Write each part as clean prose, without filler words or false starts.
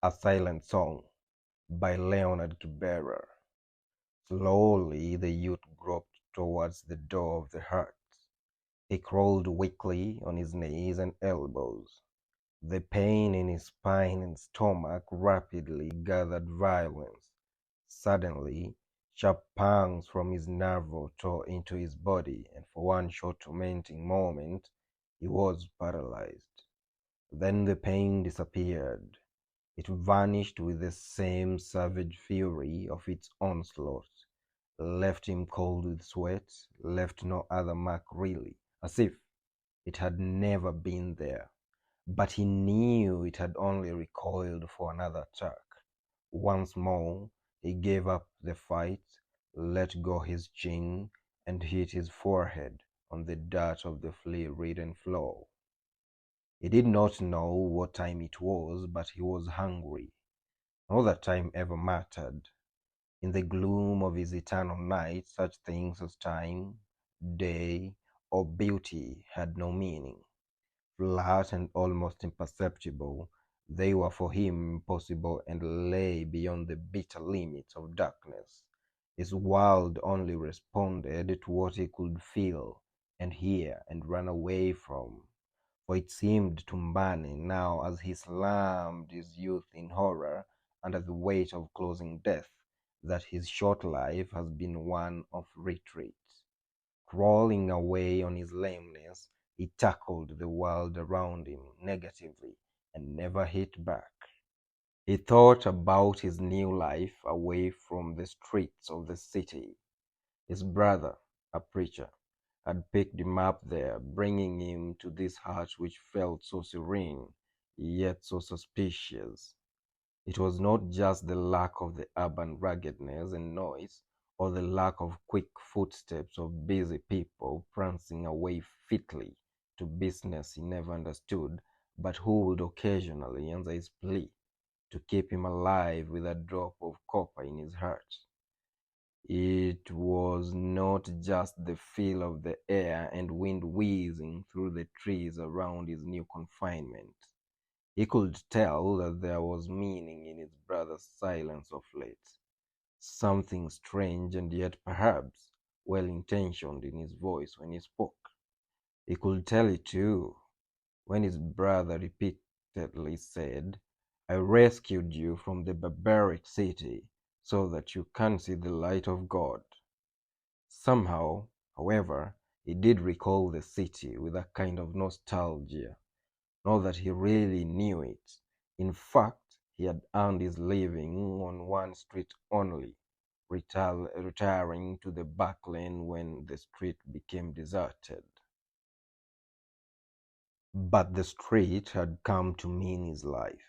A Silent Song by Leonard Kibera. Slowly the youth groped towards the door of the hut. He crawled weakly on his knees and elbows. The pain in his spine and stomach rapidly gathered violence. Suddenly, sharp pangs from his navel tore into his body, and for one short tormenting moment, he was paralyzed. Then the pain disappeared. It vanished with the same savage fury of its onslaught, left him cold with sweat, left no other mark really, as if it had never been there. But he knew it had only recoiled for another attack. Once more, he gave up the fight, let go his chin, and hit his forehead on the dirt of the flea-ridden floor. He did not know what time it was, but he was hungry. Not that time ever mattered. In the gloom of his eternal night, such things as time, day, or beauty had no meaning. Flat and almost imperceptible, they were for him impossible and lay beyond the bitter limits of darkness. His world only responded to what he could feel and hear and run away from. For it seemed to Mbani now, as he slammed his youth in horror under the weight of closing death, that his short life has been one of retreat. Crawling away on his lameness, he tackled the world around him negatively and never hit back. He thought about his new life away from the streets of the city. His brother, a preacher, had picked him up there, bringing him to this hut which felt so serene, yet so suspicious. It was not just the lack of the urban ruggedness and noise, or the lack of quick footsteps of busy people prancing away fitly to business he never understood, but who would occasionally answer his plea to keep him alive with a drop of copper in his heart. It was not just the feel of the air and wind whizzing through the trees around his new confinement. He could tell that there was meaning in his brother's silence of late, something strange and yet perhaps well-intentioned in his voice when he spoke. He could tell it too, when his brother repeatedly said, "I rescued you from the barbaric city so that you can see the light of God." Somehow, however, he did recall the city with a kind of nostalgia. Not that he really knew it. In fact, he had earned his living on one street only, retiring to the back lane when the street became deserted. But the street had come to mean his life.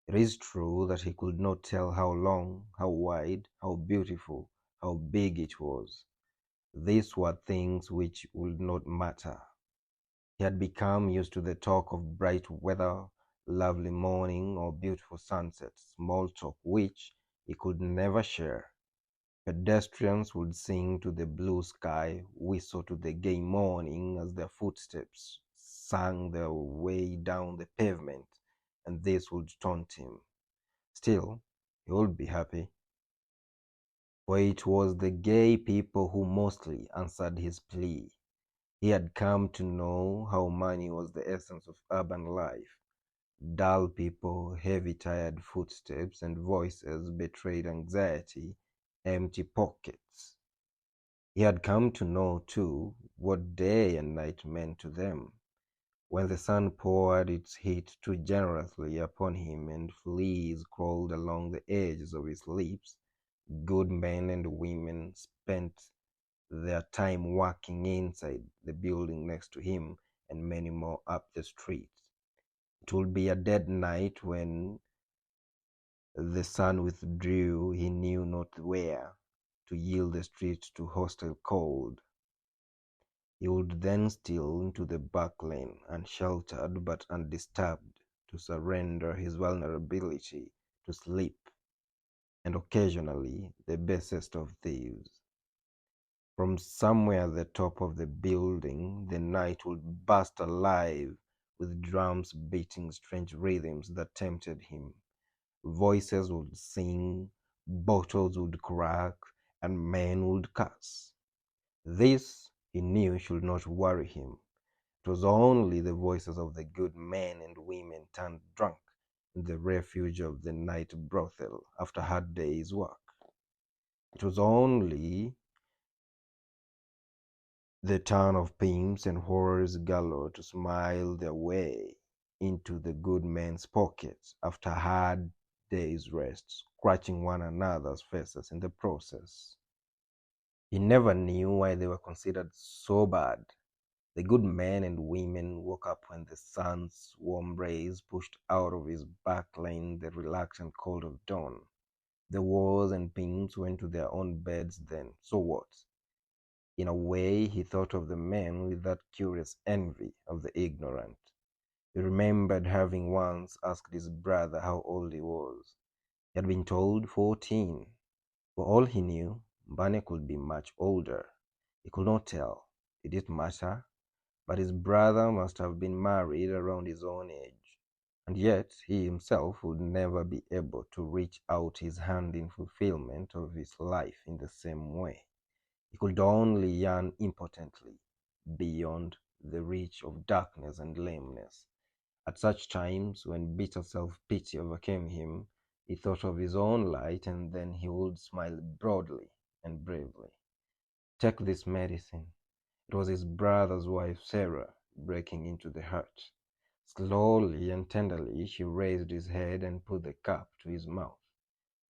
It is true that he could not tell how long, how wide, how beautiful, how big it was. These were things which would not matter. He had become used to the talk of bright weather, lovely morning, or beautiful sunsets, small talk which he could never share. Pedestrians would sing to the blue sky, whistle to the gay morning as their footsteps sang their way down the pavement, and this would taunt him. Still, he would be happy, for it was the gay people who mostly answered his plea. He had come to know how money was the essence of urban life. Dull people, heavy tired footsteps, and voices betrayed anxiety, empty pockets. He had come to know, too, what day and night meant to them. When the sun poured its heat too generously upon him and fleas crawled along the edges of his lips, good men and women spent their time working inside the building next to him and many more up the street. It would be a dead night when the sun withdrew, he knew not where, to yield the street to hostile cold. He would then steal into the back lane, unsheltered but undisturbed, to surrender his vulnerability to sleep, and occasionally the basest of thieves. From somewhere at the top of the building, the night would burst alive with drums beating strange rhythms that tempted him. Voices would sing, bottles would crack, and men would curse. This, he knew, should not worry him. It was only the voices of the good men and women turned drunk in the refuge of the night brothel after a hard day's work. It was only the turn of pimps and whores galore to smile their way into the good men's pockets after a hard day's rest, scratching one another's faces in the process. He never knew why they were considered so bad. The good men and women woke up when the sun's warm rays pushed out of his back lane the reluctant cold of dawn. The whores and pimps went to their own beds then, so what? In a way, he thought of the men with that curious envy of the ignorant. He remembered having once asked his brother how old he was. He had been told 14. For all he knew, Mbane could be much older. He could not tell. Did it matter? But his brother must have been married around his own age. And yet he himself would never be able to reach out his hand in fulfillment of his life in the same way. He could only yearn impotently beyond the reach of darkness and lameness. At such times, when bitter self-pity overcame him, he thought of his own light, and then he would smile broadly and bravely. Take this medicine. It was his brother's wife, Sarah, breaking into the hut. Slowly and tenderly, she raised his head and put the cup to his mouth.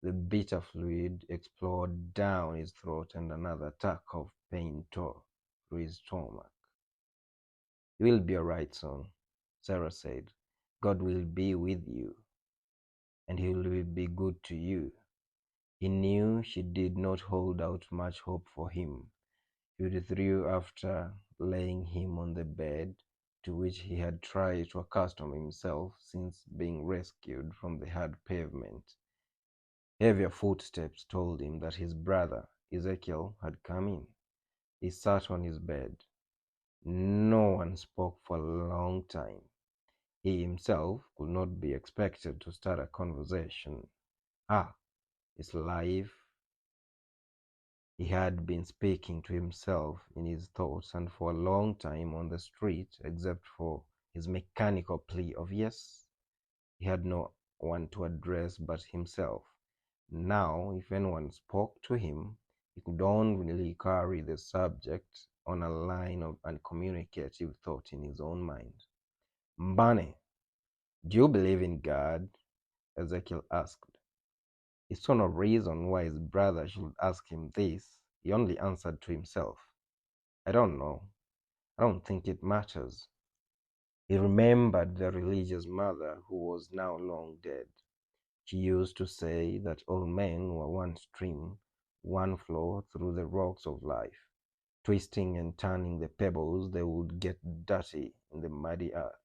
The bitter fluid explored down his throat, and another attack of pain tore through his stomach. "You will be all right soon," Sarah said. "God will be with you, and He will be good to you." He knew she did not hold out much hope for him. He withdrew after laying him on the bed to which he had tried to accustom himself since being rescued from the hard pavement. Heavier footsteps told him that his brother, Ezekiel, had come in. He sat on his bed. No one spoke for a long time. He himself could not be expected to start a conversation. His life. He had been speaking to himself in his thoughts and for a long time on the street, except for his mechanical plea of yes. He had no one to address but himself. Now, if anyone spoke to him, he could only carry the subject on a line of uncommunicative thought in his own mind. "Mbane, do you believe in God?" Ezekiel asked. He saw no reason why his brother should ask him this. He only answered to himself, "I don't know. I don't think it matters." He remembered the religious mother who was now long dead. She used to say that all men were one stream, one flow through the rocks of life. Twisting and turning the pebbles, they would get dirty in the muddy earth.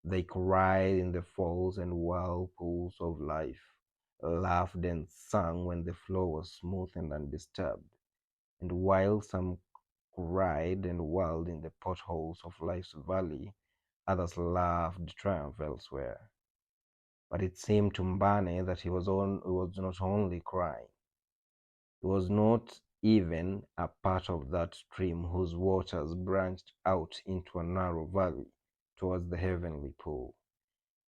They cried in the falls and whirlpools of life, laughed and sang when the flow was smooth and undisturbed. And while some cried and wailed in the potholes of life's valley, others laughed triumph elsewhere. But it seemed to Mbane that he was not only crying. He was not even a part of that stream whose waters branched out into a narrow valley towards the heavenly pool.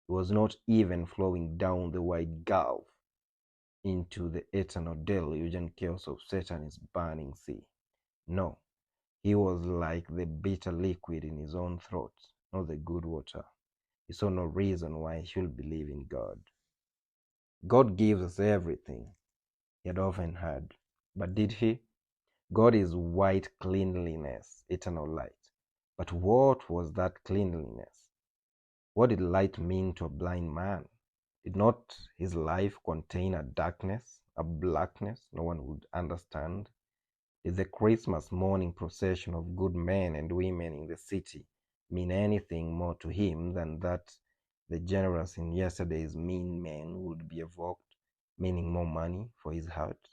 He was not even flowing down the wide gulf into the eternal deluge and chaos of Satan's burning sea. No, he was like the bitter liquid in his own throat, not the good water. He saw no reason why he should believe in God. God gives us everything, he had often heard. But did he? God is white cleanliness, eternal light. But what was that cleanliness? What did light mean to a blind man? Did not his life contain a darkness, a blackness no one would understand? Did the Christmas morning procession of good men and women in the city mean anything more to him than that the generous in yesterday's mean men would be evoked, meaning more money for his heart?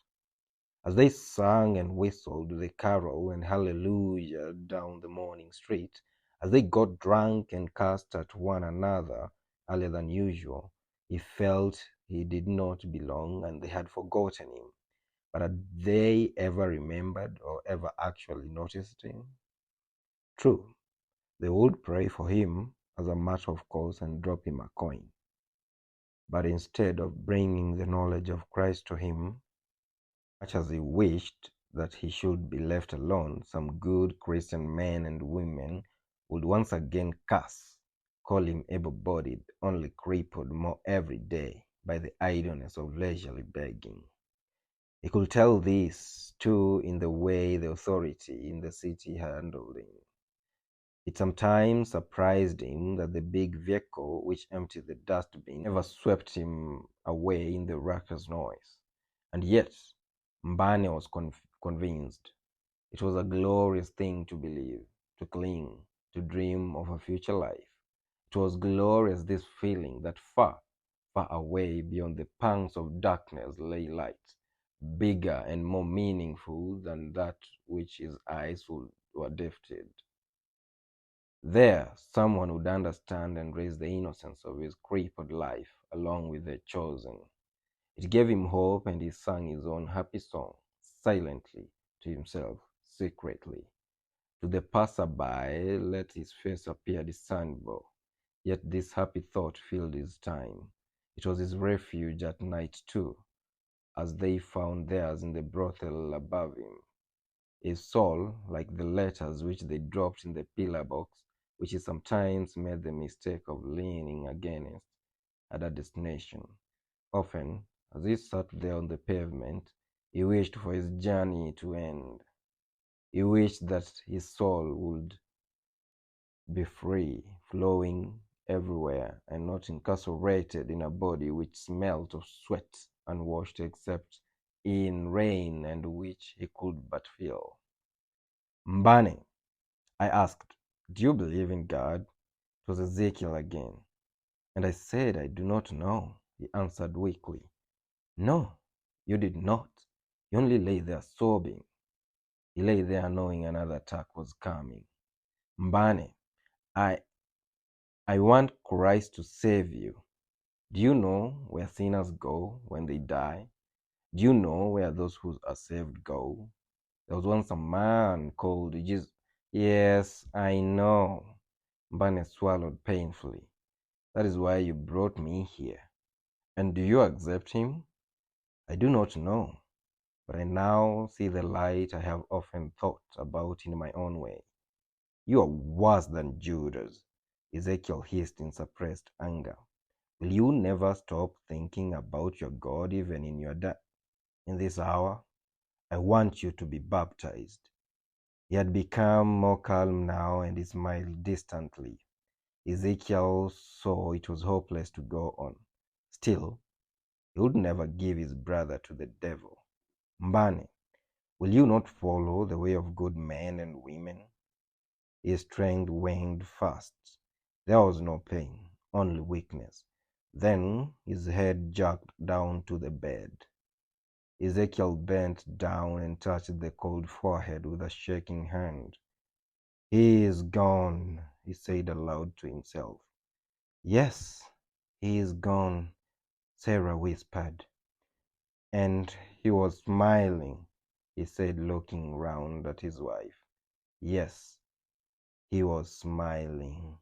As they sang and whistled the carol and hallelujah down the morning street, as they got drunk and cursed at one another earlier than usual, he felt he did not belong and they had forgotten him. But had they ever remembered or ever actually noticed him? True, they would pray for him as a matter of course and drop him a coin. But instead of bringing the knowledge of Christ to him, much as he wished that he should be left alone, some good Christian men and women would once again curse, call him able-bodied, only crippled more every day by the idleness of leisurely begging. He could tell this, too, in the way the authority in the city handled him. It sometimes surprised him that the big vehicle which emptied the dustbin never swept him away in the ruckus noise. And yet, Mbane was convinced. It was a glorious thing to believe, to cling, to dream of a future life. It was glorious, this feeling that far, far away beyond the pangs of darkness lay light, bigger and more meaningful than that which his eyes were lifted. There, someone would understand and raise the innocence of his crippled life along with the chosen. It gave him hope, and he sang his own happy song, silently, to himself, secretly. To the passerby, let his face appear discernible. Yet this happy thought filled his time. It was his refuge at night, too, as they found theirs in the brothel above him. His soul, like the letters which they dropped in the pillar box, which he sometimes made the mistake of leaning against, had a destination. Often, as he sat there on the pavement, he wished for his journey to end. He wished that his soul would be free, flowing everywhere, and not incarcerated in a body which smelt of sweat unwashed except in rain and which he could but feel. Mbane, I asked, do you believe in God? It was Ezekiel again. And I said, I do not know. He answered weakly. No, you did not. You only lay there sobbing. He lay there knowing another attack was coming. Mbane, I want Christ to save you. Do you know where sinners go when they die? Do you know where those who are saved go? There was once a man called Jesus. Yes, I know. Mbane swallowed painfully. That is why you brought me here. And do you accept him? I do not know, but I now see the light I have often thought about in my own way. You are worse than Judas, Ezekiel hissed in suppressed anger. Will you never stop thinking about your God even in this hour? I want you to be baptized. He had become more calm now, and he smiled distantly. Ezekiel saw it was hopeless to go on. Still, he would never give his brother to the devil. Mbane, will you not follow the way of good men and women? His strength waned fast. There was no pain, only weakness. Then his head jerked down to the bed. Ezekiel bent down and touched the cold forehead with a shaking hand. He is gone, he said aloud to himself. Yes, he is gone, Sarah whispered. And he was smiling, he said, looking round at his wife. Yes, he was smiling.